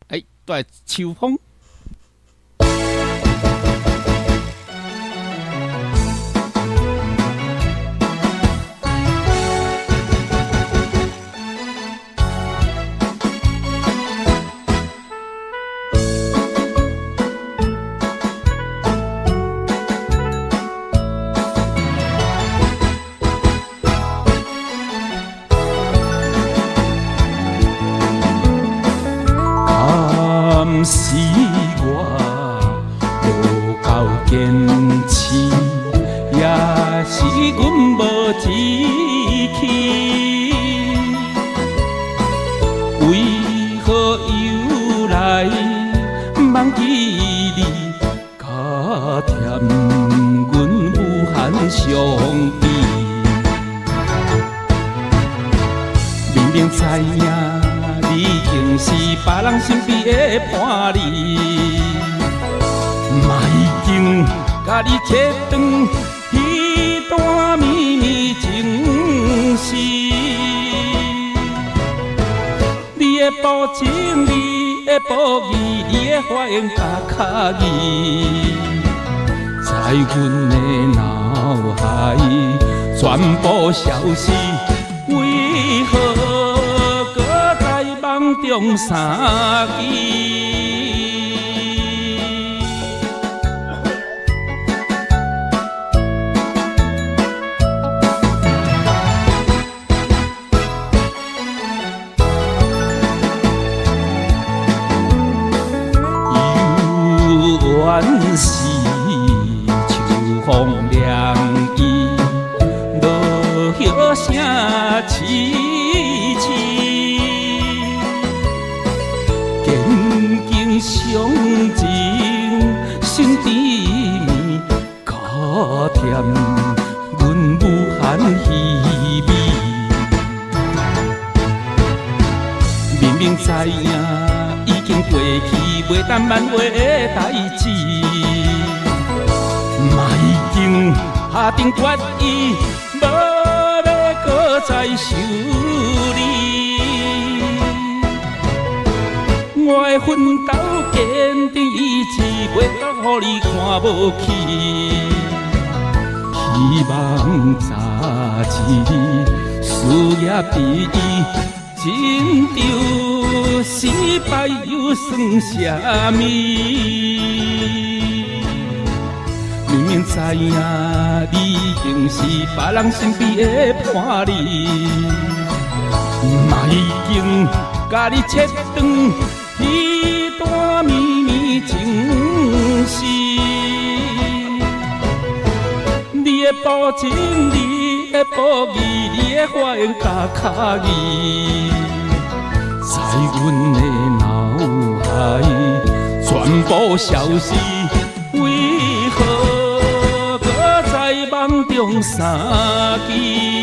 都系秋风。敢是我无够坚持，也是阮无志气。为何又来忘记你，加添阮无限伤悲？明明知影。你竟是别人身边的伴侣，嘛已经甲你切断彼段绵绵情丝。你的保证，你的保义，你的发言甲卡语，在阮的脑海全部消失。为何？梦中相见，有缘是秋风凉意，落叶声凄凄。相情心甜蜜，加添阮无限稀微。明明知影已经过去，袂当挽回的代志，嘛已经下定决意，无要搁再想你。我的奋斗坚定意志，袂当予你看无起。希望早日事业如意，真着失败又算啥物？明明知影你竟是别人身边的伴侣，嘛已经甲你切断。一段绵绵情丝，你的保证，你的保义，你的发言甲卡语，在阮的脑海全部消失。为何搁在梦中相见？